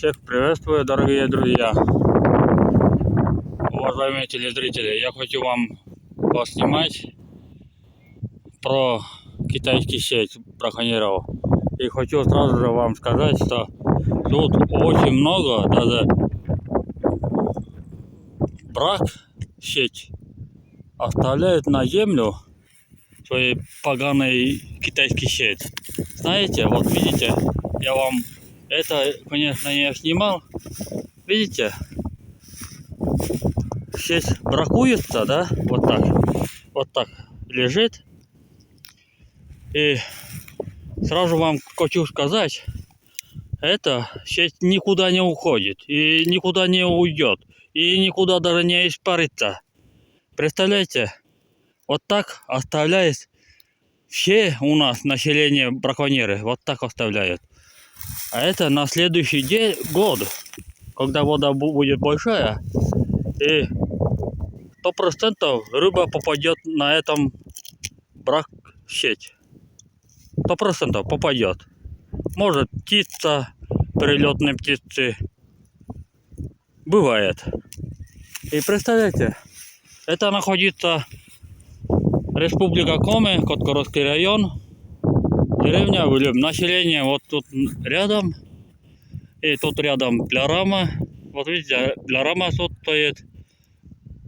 Всех приветствую, дорогие друзья, уважаемые телезрители. Я хочу вам поснимать про китайский сеть браконьеров. И хочу сразу же вам сказать, что тут очень много, даже брак сеть оставляют на землю свои поганые китайский сеть. Знаете, вот видите, я вам это, конечно, не снимал. Видите? Сеть бракуется, да? Вот так лежит. И сразу вам хочу сказать, эта сеть никуда не уходит и никуда не уйдет и никуда даже не испарится. Представляете? Вот так оставляет все у нас население браконьеры. Вот так оставляют. А это на следующий год, когда вода будет большая, и 100% рыба попадет на этом брак сеть. 100% попадет. Может птица, перелетные птицы. Бывает. И представляете, это находится Республика Коми, Коткородский район, деревня Вылюб. Население вот тут рядом. И тут рядом Плярама. Вот видите, Плярама тут стоит.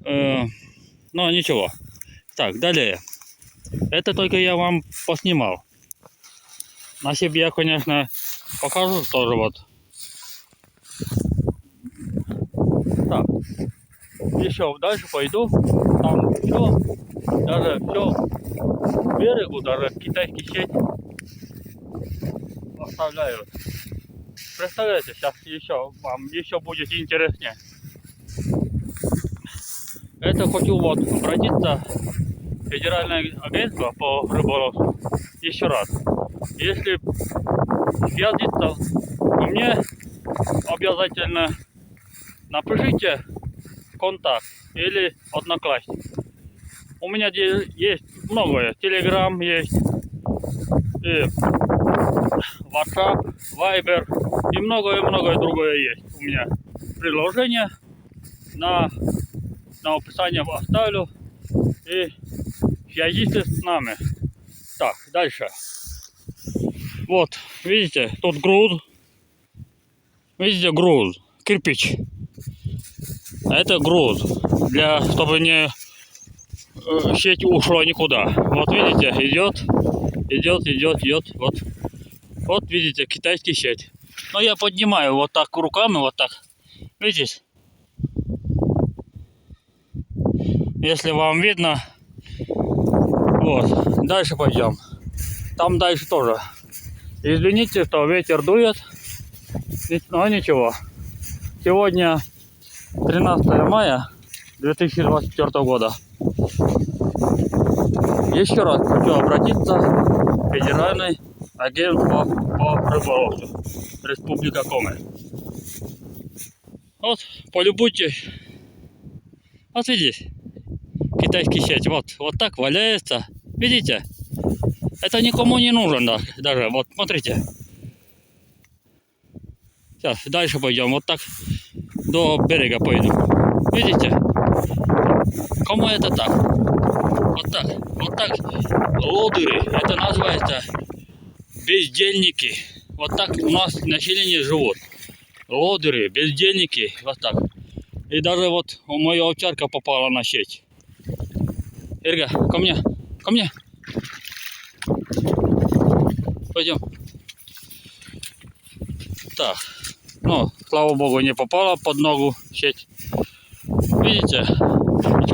Но ничего. Так, далее. Это только я вам поснимал. На себе я, конечно, покажу тоже вот. Так. Еще дальше пойду. Там все, даже все к берегу, даже китайский сеть оставляют. Представляете, сейчас еще вам еще будет интереснее. Это хочу вот обратиться в Федеральное агентство по рыболовству еще раз. Если связаться ко мне, обязательно напишите контакт или одноклассник. У меня есть многое. Telegram есть, и WhatsApp, Viber и многое-многое другое есть. У меня приложение на описание оставлю. И связитесь с нами. Так, дальше. Вот, видите, тут груз. Видите, груз, кирпич. Это груз, чтобы не сеть ушла никуда. Вот видите, идет. Вот видите, китайский сеть. Но я поднимаю вот так руками, вот так. Видите? Если вам видно. Вот, дальше пойдем. Там дальше тоже. Извините, что ветер дует. Но ничего. Сегодня 13 мая 2024 года. Еще раз хочу обратиться в Федеральное агентство по рыболовству Республика Коми. Вот, полюбуйтесь. Вот видите, китайский сеть. Вот так валяется. Видите? Это никому не нужен, да, даже. Вот, смотрите. Сейчас, дальше пойдем. Вот так до берега пойду. Видите? Кому это так? Вот так. Лодыри. Это называется бездельники. Вот так у нас население живут. Лодыри, бездельники. Вот так. И даже вот моя овчарка попала на сеть. Ирга, ко мне. Пойдем. Так. Ну, слава богу, не попала под ногу сеть. Видите?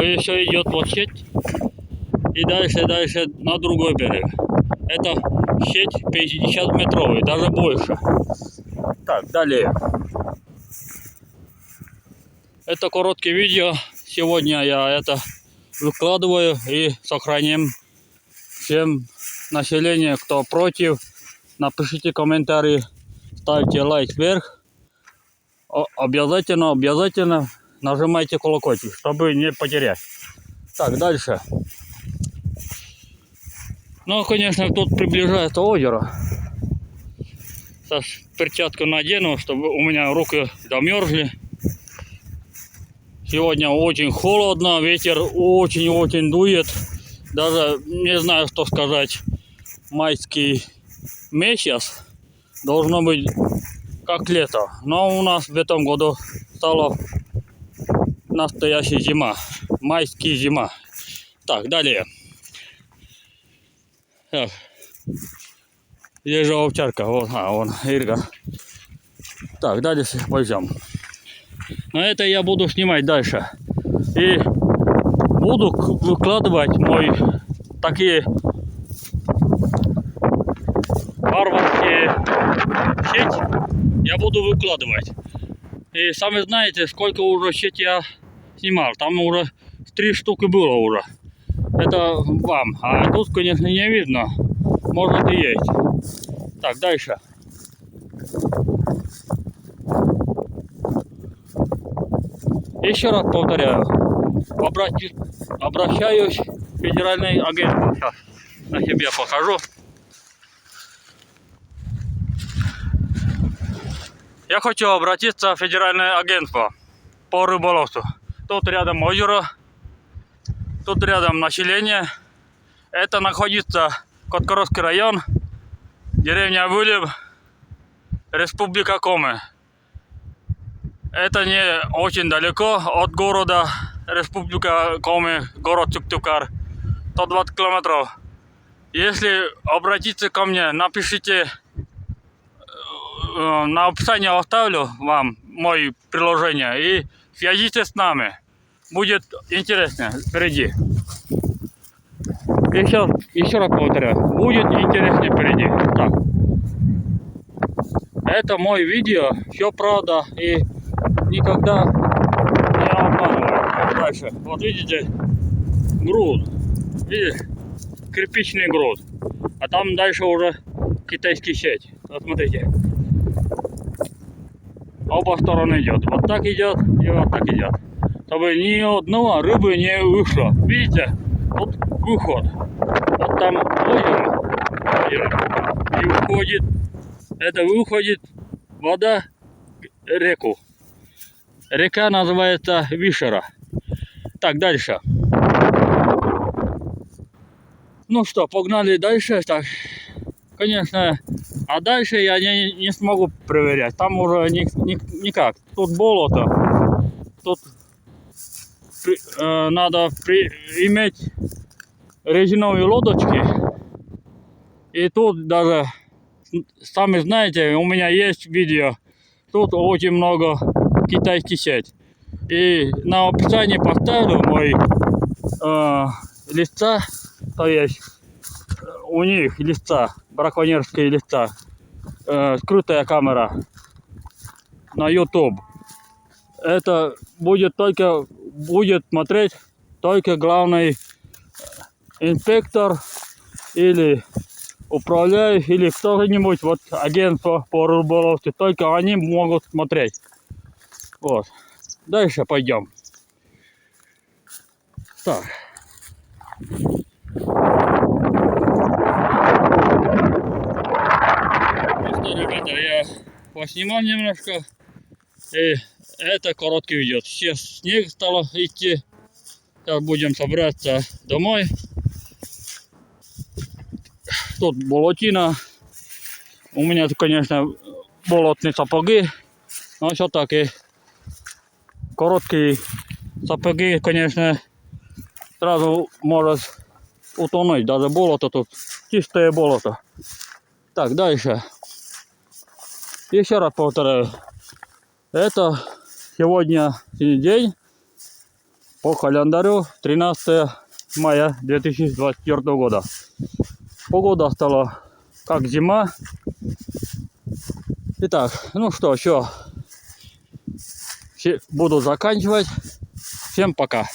Еще идет вот сеть. И дальше на другой берег. Это сеть 50-метровая, даже больше. Так, далее. Это короткое видео. Сегодня я это выкладываю и сохраним. Всем население, кто против, напишите комментарии, ставьте лайк вверх. Обязательно нажимайте колокольчик, чтобы не потерять. Так, дальше. Ну, конечно, тут приближается озеро. Сейчас перчатку надену, чтобы у меня руки замерзли. Сегодня очень холодно, ветер очень-очень дует. Даже не знаю, что сказать. Майский месяц должно быть как лето. Но у нас в этом году стала настоящая зима. Майская зима. Так, далее. Так. Здесь же овчарка. Вот, вон, Ирга. Так, дальше пойдем. Но это я буду снимать дальше. И буду выкладывать мой такие варварские сеть. Я буду выкладывать. И сами знаете, сколько уже сеть я снимал. Там уже 3 штуки было уже. Это вам. А тут, конечно, не видно. Может и есть. Так, дальше. Еще раз повторяю, обращаюсь к федеральной агентству. Сейчас на себе покажу. Я хочу обратиться в федеральное агентство по рыболовству. Тут рядом озеро, тут рядом население. Это находится Коткоровский район, деревня Вылев, Республика Коми. Это не очень далеко от города Республика Коми, город Чуктукар, 120 километров. Если обратиться ко мне, напишите, на описании оставлю вам мое приложение и свяжитесь с нами. Будет интересно впереди. Еще раз повторяю, будет интересно впереди. Так. Это мой видео, все правда и никогда не обманываю. Дальше. Вот видите, груд. Видите? Кирпичный груд. А там дальше уже китайский сеть. Вот смотрите. Оба стороны идет. Вот так идет и вот так идет. Чтобы ни одного рыбы не вышло. Видите? Вот выход. Вот там озеро. И выходит. Это выходит вода в реку. Река называется Вишера. Так, дальше. Ну что, погнали дальше. Так, конечно, а дальше я не смогу проверять. Там уже никак. Тут болото. Тут надо иметь резиновые лодочки. И тут даже, сами знаете, у меня есть видео. Тут очень много китайских сеть. И на описании поставлю мой листа, то есть у них листа, браконьерские листа, скрытая камера на YouTube. Это будет смотреть только главный инспектор или управляющий или кто-нибудь, вот агентство по рыболовству, только они могут смотреть. Вот. Дальше пойдем. Так. Ну что, ребята, я поснимал немножко. И это короткий видео. Сейчас снег стало идти. Сейчас будем собраться домой. Тут болотина. У меня, конечно, болотные сапоги. Но все-таки короткие сапоги, конечно, сразу может утонуть. Даже болото тут, чистое болото. Так, дальше. Еще раз повторяю. Это сегодня день по календарю 13 мая 2024 года. Погода стала как зима. Итак, ну что, все. Буду заканчивать. Всем пока.